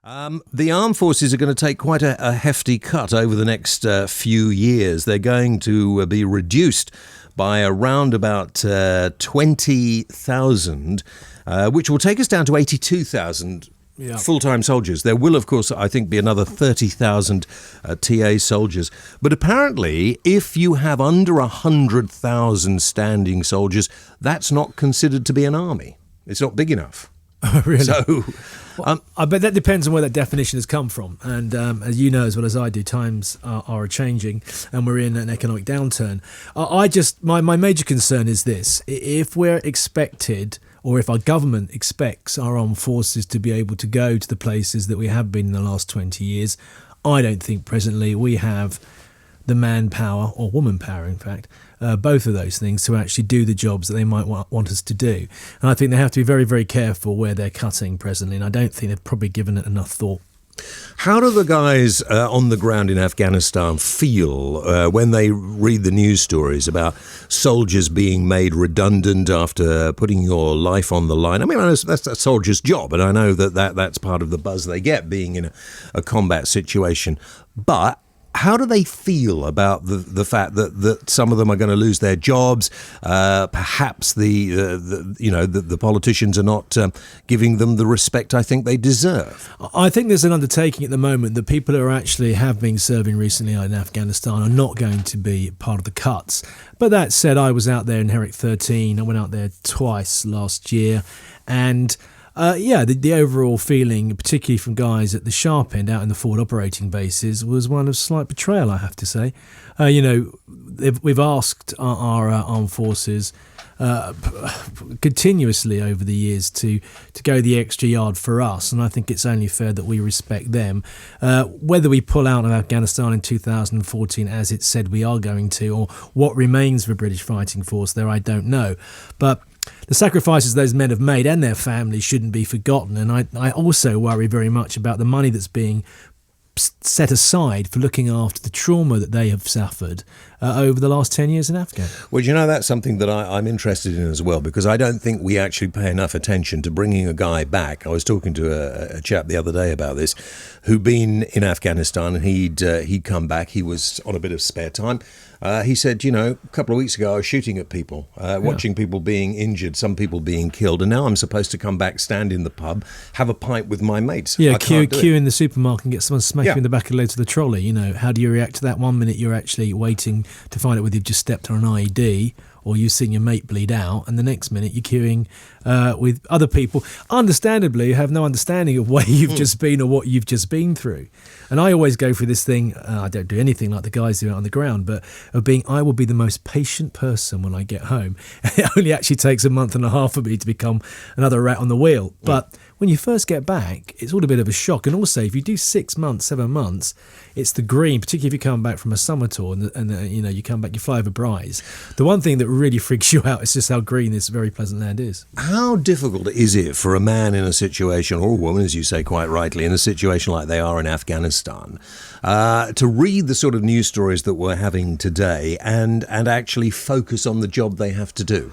The armed forces are going to take quite a hefty cut over the next few years. They're going to be reduced by around about 20,000, which will take us down to 82,000 full-time soldiers. There will, of course, I think, be another 30,000 TA soldiers. But apparently, if you have under 100,000 standing soldiers, that's not considered to be an army. It's not big enough. Really? So, I bet that depends on where that definition has come from. And as you know as well as I do, times are changing and we're in an economic downturn. My major concern is this. If we're expected, or if our government expects our armed forces to be able to go to the places that we have been in the last 20 years, I don't think presently we have the manpower, or woman power in fact, both of those things, to actually do the jobs that they might want us to do. And I think they have to be very, very careful where they're cutting presently, and I don't think they've probably given it enough thought. How do the guys on the ground in Afghanistan feel when they read the news stories about soldiers being made redundant after putting your life on the line? I mean, that's a soldier's job, and I know that's part of the buzz they get being in a combat situation. But how do they feel about the fact that some of them are going to lose their jobs? Perhaps the politicians are not giving them the respect I think they deserve. I think there's an undertaking at the moment that people who have been serving recently in Afghanistan are not going to be part of the cuts. But that said, I was out there in Herrick 13. I went out there twice last year, and the overall feeling, particularly from guys at the sharp end out in the forward operating bases, was one of slight betrayal, I have to say. We've asked our armed forces continuously over the years to go the extra yard for us, and I think it's only fair that we respect them. Whether we pull out of Afghanistan in 2014, as it said we are going to, or what remains of a British fighting force there, I don't know. But the sacrifices those men have made and their families shouldn't be forgotten. And I also worry very much about the money that's being set aside for looking after the trauma that they have suffered over the last 10 years in Afghanistan. Well, that's something that I'm interested in as well, because I don't think we actually pay enough attention to bringing a guy back. I was talking to a chap the other day about this who'd been in Afghanistan, and he'd come back. He was on a bit of spare time. He said, a couple of weeks ago I was shooting at people, watching people being injured, some people being killed, and now I'm supposed to come back, stand in the pub, have a pint with my mates. Queue in the supermarket and get someone smack you in the back of the leg to the trolley. How do you react to that? 1 minute you're actually waiting to find out whether you've just stepped on an IED or you've seen your mate bleed out, and the next minute you're queuing with other people, understandably, who have no understanding of where you've just been or what you've just been through. And I always go through this thing, I don't do anything like the guys do out on the ground, but I will be the most patient person when I get home. It only actually takes a month and a half for me to become another rat on the wheel. But when you first get back, it's all a bit of a shock. And also, if you do 6 months, 7 months, it's the green, particularly if you come back from a summer tour and you come back, you fly over Bryce. The one thing that really freaks you out is just how green this very pleasant land is. How difficult is it for a man in a situation, or a woman, as you say quite rightly, in a situation like they are in Afghanistan, to read the sort of news stories that we're having today and actually focus on the job they have to do?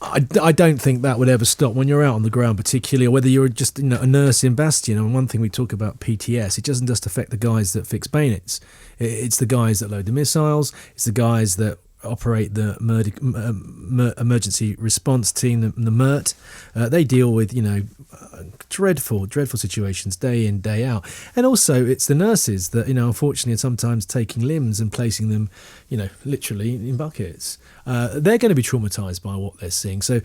I don't think that would ever stop when you're out on the ground, particularly, or whether you're just a nurse in Bastion. And one thing we talk about PTS, it doesn't just affect the guys that fix bayonets. It's the guys that load the missiles. It's the guys that operate the emergency response team, the MERT. They deal with dreadful situations day in, day out. And also it's the nurses that unfortunately are sometimes taking limbs and placing them literally in buckets. They're going to be traumatized by what they're seeing. So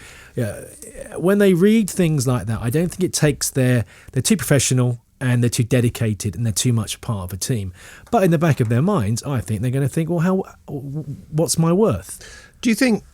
when they read things like that, I don't think it takes they're too professional and they're too dedicated and they're too much part of a team. But in the back of their minds, I think they're going to think, well, what's my worth? Do you think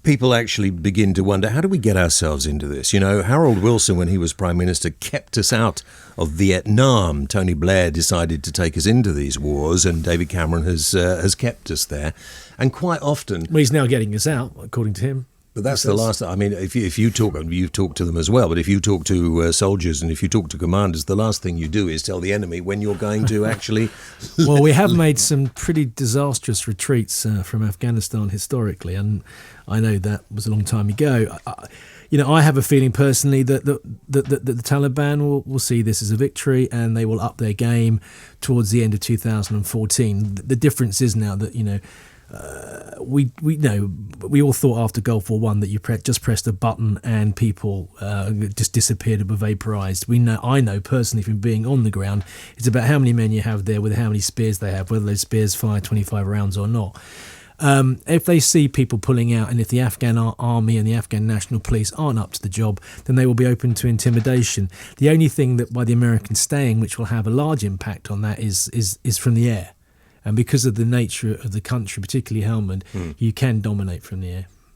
people actually begin to wonder, how do we get ourselves into this? Harold Wilson, when he was Prime Minister, kept us out of Vietnam. Tony Blair decided to take us into these wars, and David Cameron has kept us there. And quite often... Well, he's now getting us out, according to him. But that's the last. I mean, if you talk, you've talked to them as well. But if you talk to soldiers and if you talk to commanders, the last thing you do is tell the enemy when you're going to actually. Well, we have made some pretty disastrous retreats from Afghanistan historically, and I know that was a long time ago. I have a feeling personally that the Taliban will see this as a victory, and they will up their game towards the end of 2014. The difference is now that we all thought after Gulf War One that you just pressed a button and people just disappeared and were vaporized. I know personally from being on the ground, it's about how many men you have there with how many spears they have, whether those spears fire 25 rounds or not. If they see people pulling out, and if the Afghan army and the Afghan National Police aren't up to the job, then they will be open to intimidation. The only thing that by the Americans staying, which will have a large impact on that, is from the air. And because of the nature of the country, particularly Helmand, you can dominate from the air.